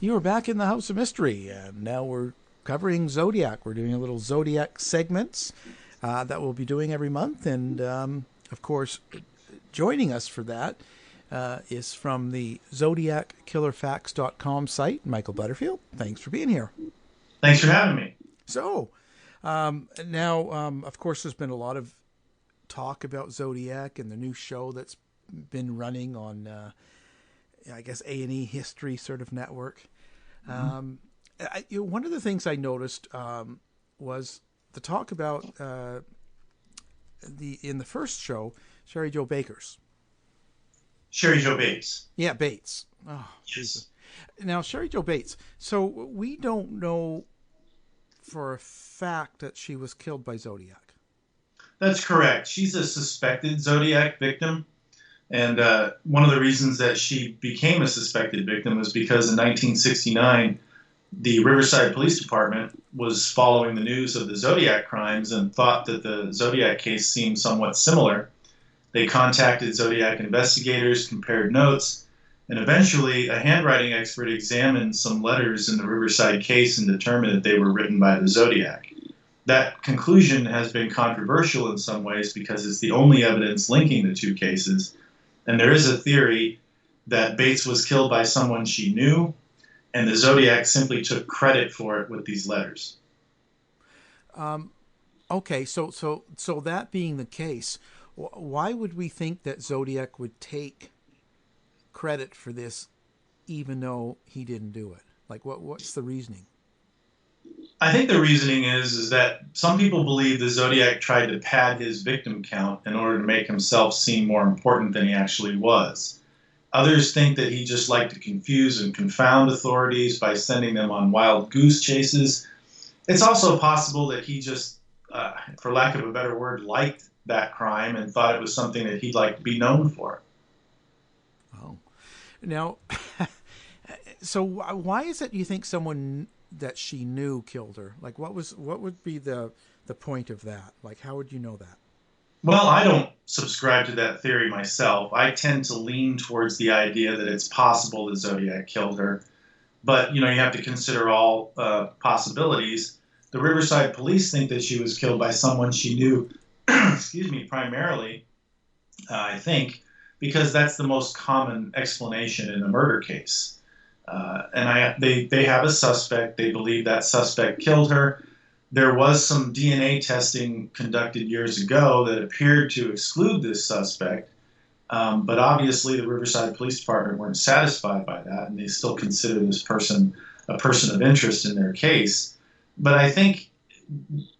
You are back in the House of Mystery, and now we're covering Zodiac. We're doing a little Zodiac segments that we'll be doing every month, and of course, joining us for that is from the ZodiacKillerFacts.com site, Michael Butterfield. Thanks for being here. Thanks for having me. So, now, of course, there's been a lot of talk about Zodiac and the new show that's been running on, I guess, A&E History sort of network. One of the things I noticed was the talk about in the first show, Sherry Jo Baker's. Sherry Jo Bates. Yeah, Bates. Oh, Yes. Jesus. Now, Sherry Jo Bates. So we don't know for a fact that she was killed by Zodiac. That's correct. She's a suspected Zodiac victim. And one of the reasons that she became a suspected victim was because in 1969, the Riverside Police Department was following the news of the Zodiac crimes and thought that the Zodiac case seemed somewhat similar. They contacted Zodiac investigators, compared notes, and eventually a handwriting expert examined some letters in the Riverside case and determined that they were written by the Zodiac. That conclusion has been controversial in some ways because it's the only evidence linking the two cases. And there is a theory that Bates was killed by someone she knew, and the Zodiac simply took credit for it with these letters. Okay, so that being the case, why would we think that Zodiac would take credit for this, even though he didn't do it? Like, what's the reasoning? I think the reasoning is that some people believe the Zodiac tried to pad his victim count in order to make himself seem more important than he actually was. Others think that he just liked to confuse and confound authorities by sending them on wild goose chases. It's also possible that he just, for lack of a better word, liked that crime and thought it was something that he'd like to be known for. Oh, now, so why is it you think someone that she knew killed her? Like, what would be the point of that? Like, how would you know that? Well, I don't subscribe to that theory myself. I tend to lean towards the idea that it's possible that Zodiac killed her. But, you have to consider all possibilities. The Riverside police think that she was killed by someone she knew, excuse me, primarily, I think, because that's the most common explanation in a murder case. They have a suspect. They believe that suspect killed her. There was some DNA testing conducted years ago that appeared to exclude this suspect, but obviously the Riverside Police Department weren't satisfied by that, and they still consider this person a person of interest in their case. But I think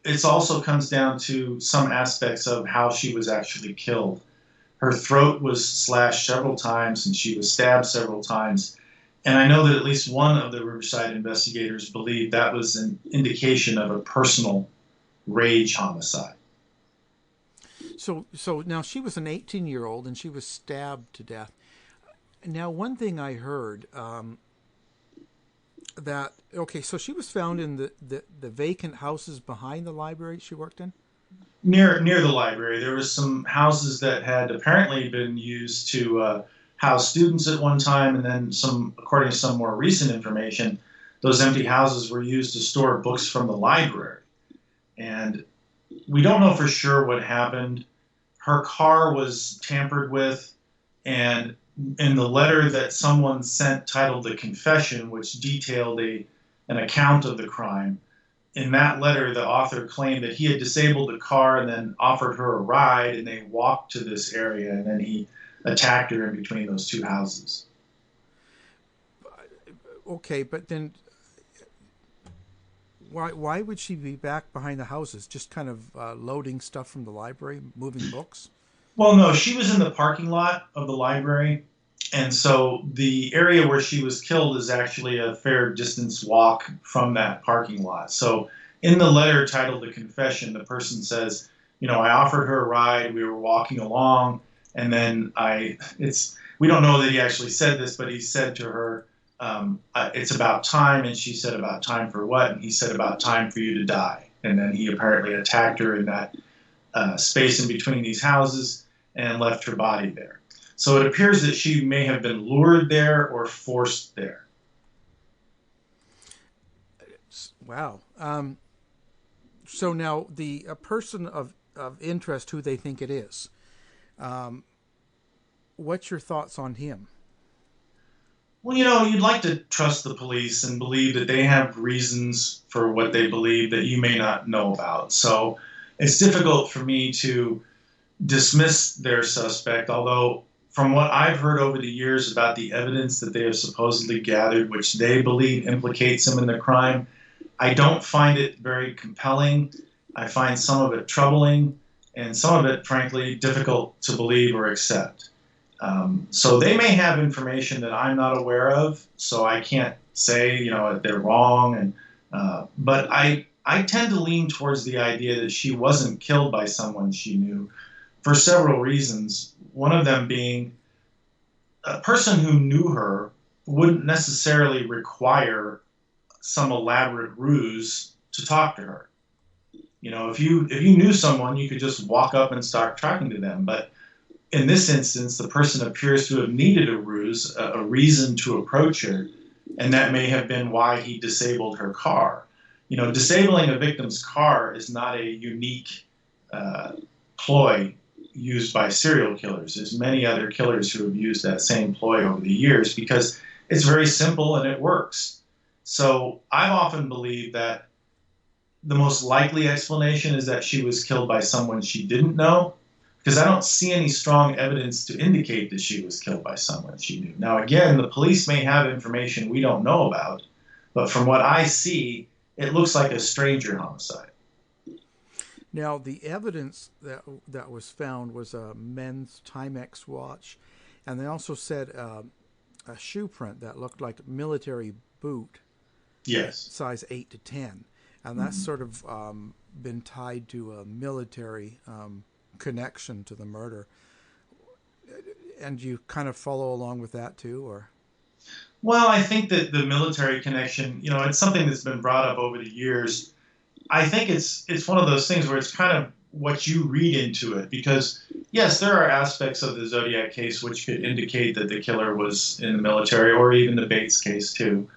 it also comes down to some aspects of how she was actually killed. Her throat was slashed several times, and she was stabbed several times. And I know that at least one of the Riverside investigators believed that was an indication of a personal rage homicide. So now she was an 18-year-old and she was stabbed to death. Now, one thing I heard so she was found in the vacant houses behind the library she worked in? Near the library, there was some houses that had apparently been used to house students at one time, and then according to some more recent information, those empty houses were used to store books from the library. And we don't know for sure what happened. Her car was tampered with, and in the letter that someone sent titled The Confession, which detailed an account of the crime, in that letter the author claimed that he had disabled the car and then offered her a ride, and they walked to this area, and then he attacked her in between those two houses. Okay, but then why would she be back behind the houses? Just kind of loading stuff from the library, moving books? Well, no, she was in the parking lot of the library, and so the area where she was killed is actually a fair distance walk from that parking lot. So in the letter titled The Confession, the person says, I offered her a ride, we were walking along, and then we don't know that he actually said this, but he said to her, it's about time, and she said, about time for what? And he said, about time for you to die. And then he apparently attacked her in that space in between these houses and left her body there. So it appears that she may have been lured there or forced there. Wow. So now a person of interest who they think it is. What's your thoughts on him? Well, you'd like to trust the police and believe that they have reasons for what they believe that you may not know about. So it's difficult for me to dismiss their suspect, although from what I've heard over the years about the evidence that they have supposedly gathered, which they believe implicates him in the crime, I don't find it very compelling. I find some of it troubling, and some of it, frankly, difficult to believe or accept. So they may have information that I'm not aware of, so I can't say, they're wrong. But I tend to lean towards the idea that she wasn't killed by someone she knew for several reasons. One of them being a person who knew her wouldn't necessarily require some elaborate ruse to talk to her. If you knew someone, you could just walk up and start talking to them. But in this instance, the person appears to have needed a ruse, a reason to approach her, and that may have been why he disabled her car. Disabling a victim's car is not a unique ploy used by serial killers. There's many other killers who have used that same ploy over the years because it's very simple and it works. So I've often believed that the most likely explanation is that she was killed by someone she didn't know, because I don't see any strong evidence to indicate that she was killed by someone she knew. Now, again, the police may have information we don't know about, but from what I see, it looks like a stranger homicide. Now, the evidence that was found was a men's Timex watch, and they also said a shoe print that looked like military boot. Yes. Size 8 to 10. And that's sort of been tied to a military connection to the murder. And you kind of follow along with that too, or? Well, I think that the military connection, it's something that's been brought up over the years. I think it's one of those things where it's kind of what you read into it, because yes, there are aspects of the Zodiac case which could indicate that the killer was in the military, or even the Bates case too.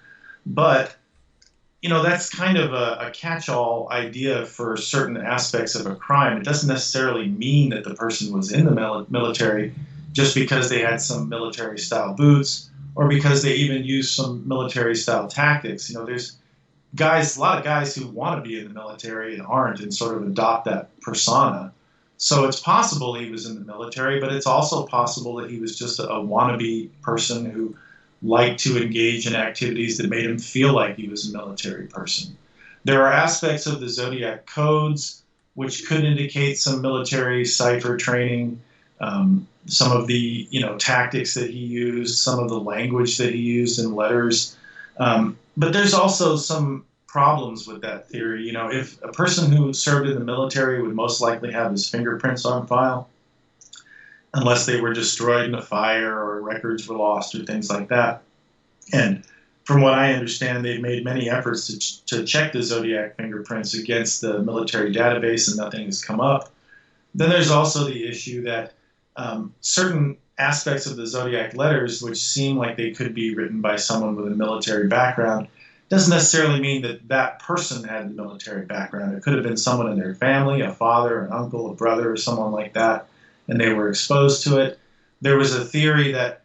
But that's kind of a catch-all idea for certain aspects of a crime. It doesn't necessarily mean that the person was in the military just because they had some military-style boots or because they even used some military-style tactics. There's a lot of guys who want to be in the military and aren't, and sort of adopt that persona. So it's possible he was in the military, but it's also possible that he was just a wannabe person who liked to engage in activities that made him feel like he was a military person. There are aspects of the Zodiac codes which could indicate some military cipher training, some of the tactics that he used, some of the language that he used in letters. But there's also some problems with that theory. If a person who served in the military would most likely have his fingerprints on file, unless they were destroyed in a fire or records were lost or things like that. And from what I understand, they've made many efforts to check the Zodiac fingerprints against the military database, and nothing has come up. Then there's also the issue that certain aspects of the Zodiac letters, which seem like they could be written by someone with a military background, doesn't necessarily mean that that person had a military background. It could have been someone in their family, a father, an uncle, a brother, or someone like that, and they were exposed to it. There was a theory that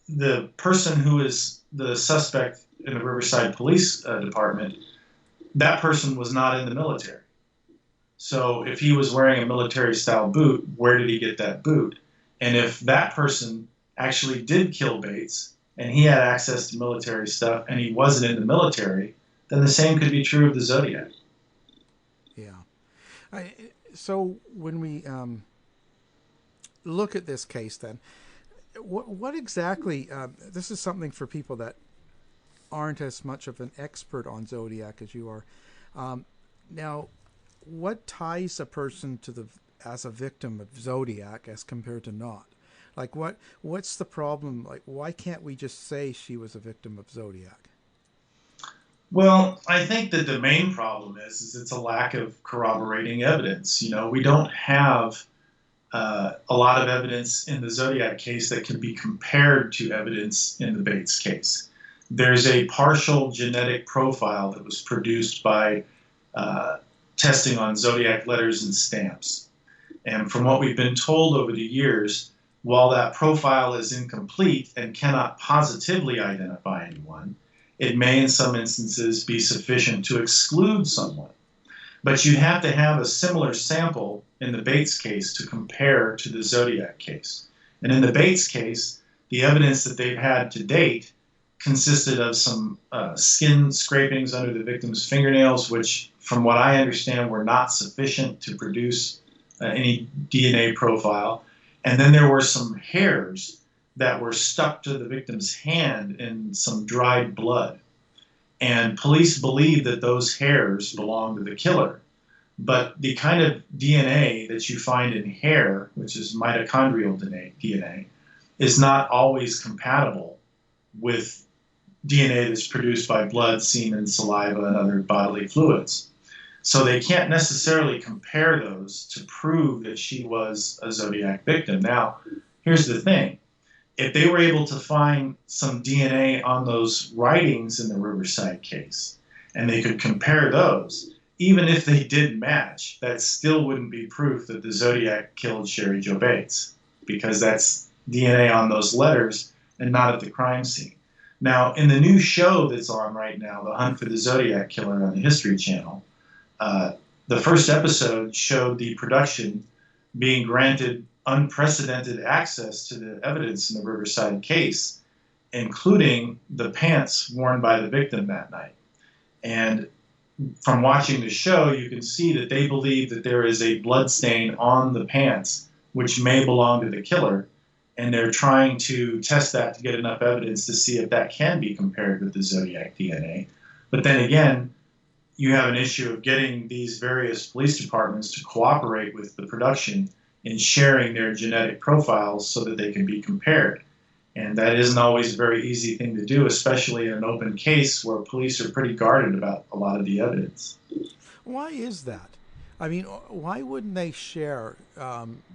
the person who is the suspect in the Riverside Police Department, that person was not in the military. So if he was wearing a military-style boot, where did he get that boot? And if that person actually did kill Bates, and he had access to military stuff, and he wasn't in the military, then the same could be true of the Zodiac. Yeah. So when we look at this case, then, what exactly, this is something for people that aren't as much of an expert on Zodiac as you are. Now, what ties a person to as a victim of Zodiac as compared to not? Like, what's the problem? Like, why can't we just say she was a victim of Zodiac? Well, I think that the main problem is it's a lack of corroborating evidence. We don't have a lot of evidence in the Zodiac case that can be compared to evidence in the Bates case. there's a partial genetic profile that was produced by testing on Zodiac letters and stamps. And from what we've been told over the years, while that profile is incomplete and cannot positively identify anyone, it may in some instances be sufficient to exclude someone. But you'd have to have a similar sample in the Bates case to compare to the Zodiac case. And in the Bates case, the evidence that they've had to date consisted of some skin scrapings under the victim's fingernails, which, from what I understand, were not sufficient to produce any DNA profile. And then there were some hairs that were stuck to the victim's hand in some dried blood. And police believe that those hairs belong to the killer. But the kind of DNA that you find in hair, which is mitochondrial DNA, is not always compatible with DNA that's produced by blood, semen, saliva, and other bodily fluids. So they can't necessarily compare those to prove that she was a Zodiac victim. Now, here's the thing. If they were able to find some DNA on those writings in the Riverside case, and they could compare those, even if they did match, that still wouldn't be proof that the Zodiac killed Sherry Jo Bates, because that's DNA on those letters and not at the crime scene. Now, in the new show that's on right now, The Hunt for the Zodiac Killer on the History Channel, the first episode showed the production being granted unprecedented access to the evidence in the Riverside case, including the pants worn by the victim that night. And from watching the show, you can see that they believe that there is a blood stain on the pants, which may belong to the killer, and they're trying to test that to get enough evidence to see if that can be compared with the Zodiac DNA. But then again, you have an issue of getting these various police departments to cooperate with the production in sharing their genetic profiles so that they can be compared. And that isn't always a very easy thing to do, especially in an open case where police are pretty guarded about a lot of the evidence. Why is that? I mean, why wouldn't they share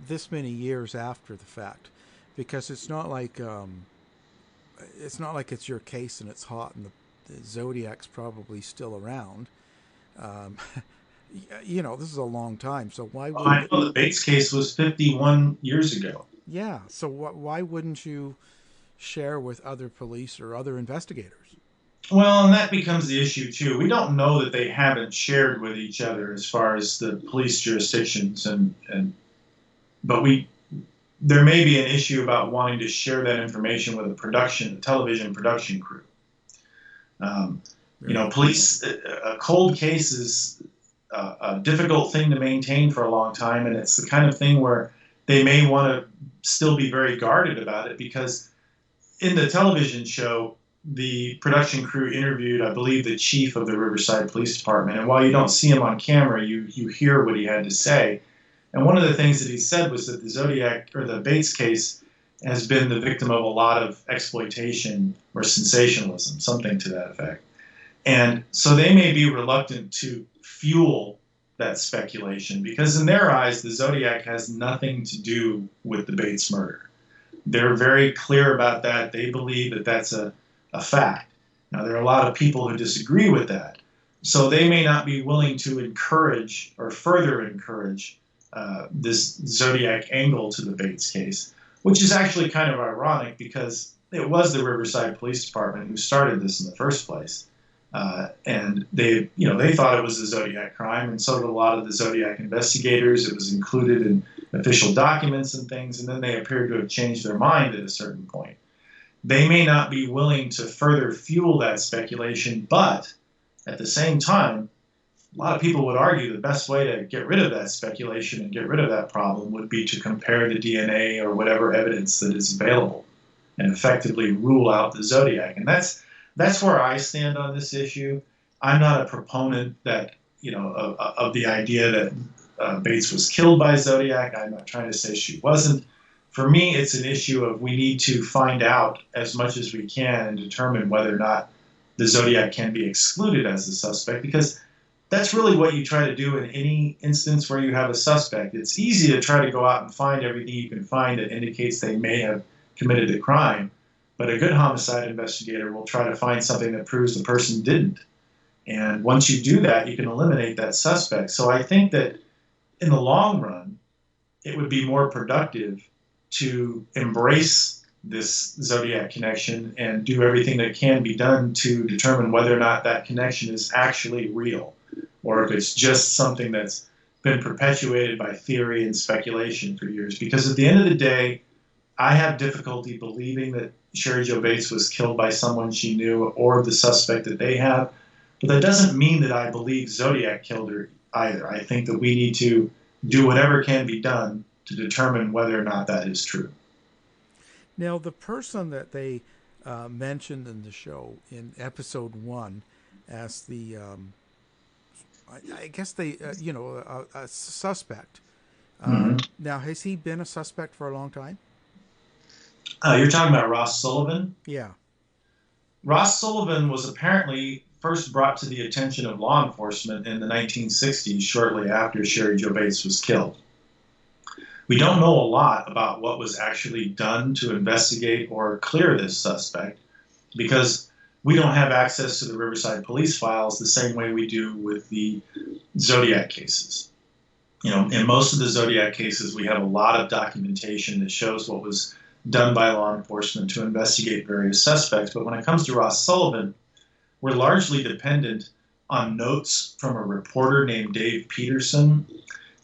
this many years after the fact? Because it's not like it's your case and it's hot and the Zodiac's probably still around. You know, this is a long time, so why would... I know the Bates case was 51 years ago. Yeah, so why wouldn't you share with other police or other investigators? Well, and that becomes the issue, too. We don't know that they haven't shared with each other as far as the police jurisdictions, but there may be an issue about wanting to share that information with a television production crew. You know, police, a cold case is a difficult thing to maintain for a long time, and it's the kind of thing where they may want to still be very guarded about it, because in the television show, the production crew interviewed, I believe, the chief of the Riverside Police Department, and while you don't see him on camera, you hear what he had to say. And one of the things that he said was that the Zodiac, or the Bates case, has been the victim of a lot of exploitation or sensationalism, something to that effect. And so they may be reluctant to fuel that speculation, because in their eyes, the Zodiac has nothing to do with the Bates murder. They're very clear about that. They believe that that's a fact. Now, there are a lot of people who disagree with that. So they may not be willing to encourage or further encourage this Zodiac angle to the Bates case, which is actually kind of ironic, because it was the Riverside Police Department who started this in the first place. And they thought it was a Zodiac crime, and so did a lot of the Zodiac investigators. It was included in official documents and things, and then they appeared to have changed their mind at a certain point. They may not be willing to further fuel that speculation, but at the same time, a lot of people would argue the best way to get rid of that speculation and get rid of that problem would be to compare the DNA or whatever evidence that is available and effectively rule out the Zodiac. And that's where I stand on this issue. I'm not a proponent of the idea that Bates was killed by Zodiac. I'm not trying to say she wasn't. For me, it's an issue of we need to find out as much as we can and determine whether or not the Zodiac can be excluded as a suspect, because that's really what you try to do in any instance where you have a suspect. It's easy to try to go out and find everything you can find that indicates they may have committed a crime. But a good homicide investigator will try to find something that proves the person didn't. And once you do that, you can eliminate that suspect. So I think that in the long run, it would be more productive to embrace this Zodiac connection and do everything that can be done to determine whether or not that connection is actually real, or if it's just something that's been perpetuated by theory and speculation for years. Because at the end of the day, I have difficulty believing that Sherry Jo Bates was killed by someone she knew or the suspect that they have. But that doesn't mean that I believe Zodiac killed her either. I think that we need to do whatever can be done to determine whether or not that is true. Now, the person that they mentioned in the show in episode 1 as the, I guess they, a suspect. Now, has he been a suspect for a long time? You're talking about Ross Sullivan? Yeah. Ross Sullivan was apparently first brought to the attention of law enforcement in the 1960s, shortly after Sherry Jo Bates was killed. We don't know a lot about what was actually done to investigate or clear this suspect, because we don't have access to the Riverside police files the same way we do with the Zodiac cases. In most of the Zodiac cases, we have a lot of documentation that shows what was done by law enforcement to investigate various suspects. But when it comes to Ross Sullivan, we're largely dependent on notes from a reporter named Dave Peterson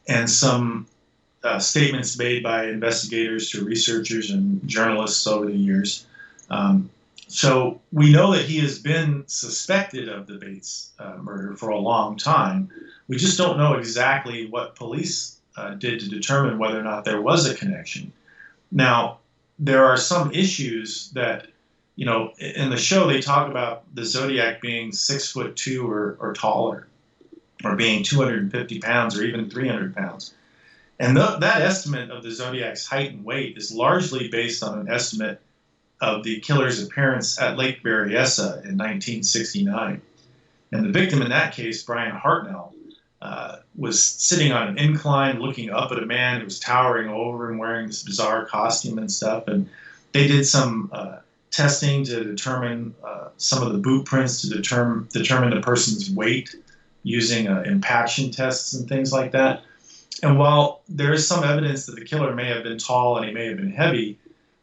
and some statements made by investigators to researchers and journalists over the years. So we know that he has been suspected of the Bates murder for a long time. We just don't know exactly what police did to determine whether or not there was a connection. Now, there are some issues that, in the show they talk about the Zodiac being 6'2" or taller, or being 250 pounds or even 300 pounds. And that estimate of the Zodiac's height and weight is largely based on an estimate of the killer's appearance at Lake Berryessa in 1969. And the victim in that case, Brian Hartnell, was sitting on an incline looking up at a man who was towering over him wearing this bizarre costume and stuff. And they did some testing to determine some of the boot prints to determine the person's weight using impaction tests and things like that. And while there is some evidence that the killer may have been tall and he may have been heavy,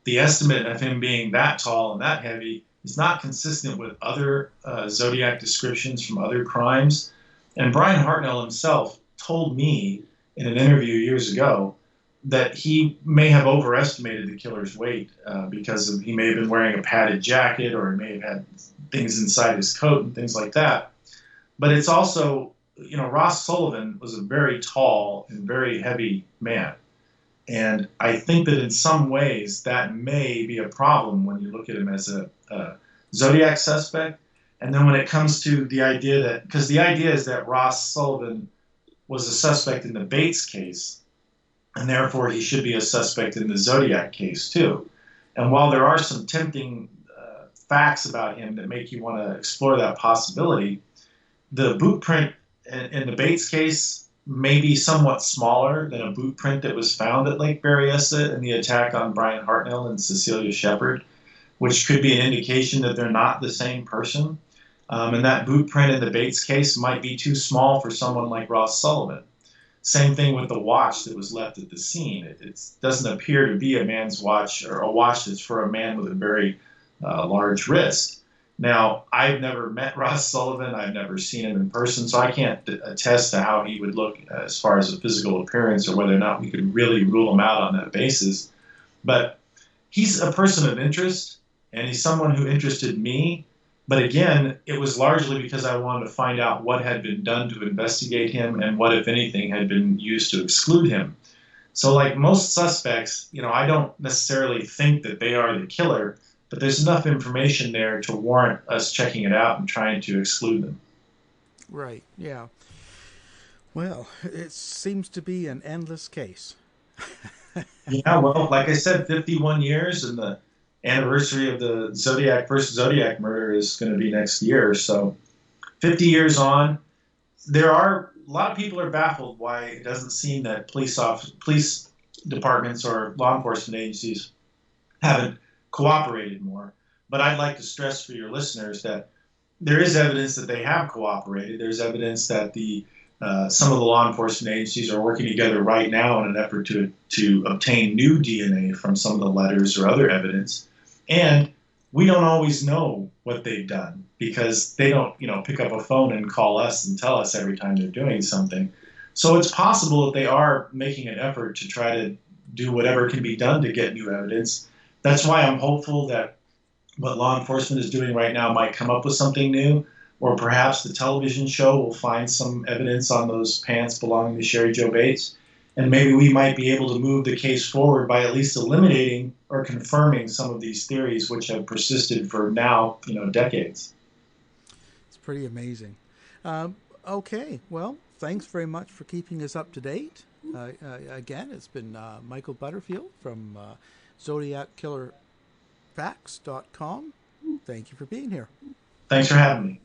the estimate of him being that tall and that heavy is not consistent with other Zodiac descriptions from other crimes. And Brian Hartnell himself told me in an interview years ago that he may have overestimated the killer's weight because he may have been wearing a padded jacket, or he may have had things inside his coat and things like that. But it's also, Ross Sullivan was a very tall and very heavy man. And I think that in some ways that may be a problem when you look at him as a Zodiac suspect. And then when it comes to the idea that, because the idea is that Ross Sullivan was a suspect in the Bates case, and therefore he should be a suspect in the Zodiac case too. And while there are some tempting facts about him that make you want to explore that possibility, the boot print in the Bates case may be somewhat smaller than a boot print that was found at Lake Berryessa in the attack on Brian Hartnell and Cecilia Shepard, which could be an indication that they're not the same person. And that boot print in the Bates case might be too small for someone like Ross Sullivan. Same thing with the watch that was left at the scene. It doesn't appear to be a man's watch, or a watch that's for a man with a very large wrist. Now, I've never met Ross Sullivan. I've never seen him in person, so I can't attest to how he would look as far as a physical appearance, or whether or not we could really rule him out on that basis. But he's a person of interest, and he's someone who interested me. But again, it was largely because I wanted to find out what had been done to investigate him and what, if anything, had been used to exclude him. So like most suspects, I don't necessarily think that they are the killer, but there's enough information there to warrant us checking it out and trying to exclude them. Right, yeah. Well, it seems to be an endless case. Yeah, well, like I said, 51 years, and the anniversary of the first Zodiac murder is going to be next year. So 50 years on, a lot of people are baffled why it doesn't seem that police departments or law enforcement agencies haven't cooperated more. But I'd like to stress for your listeners that there is evidence that they have cooperated. There's evidence that some of the law enforcement agencies are working together right now in an effort to obtain new DNA from some of the letters or other evidence. And we don't always know what they've done because they don't, pick up a phone and call us and tell us every time they're doing something. So it's possible that they are making an effort to try to do whatever can be done to get new evidence. That's why I'm hopeful that what law enforcement is doing right now might come up with something new, or perhaps the television show will find some evidence on those pants belonging to Sherry Jo Bates, and maybe we might be able to move the case forward by at least eliminating or confirming some of these theories which have persisted for now, decades. It's pretty amazing. Okay, well, thanks very much for keeping us up to date. Again, it's been Michael Butterfield from Zodiac Killer Facts.com. Thank you for being here. Thanks for having me.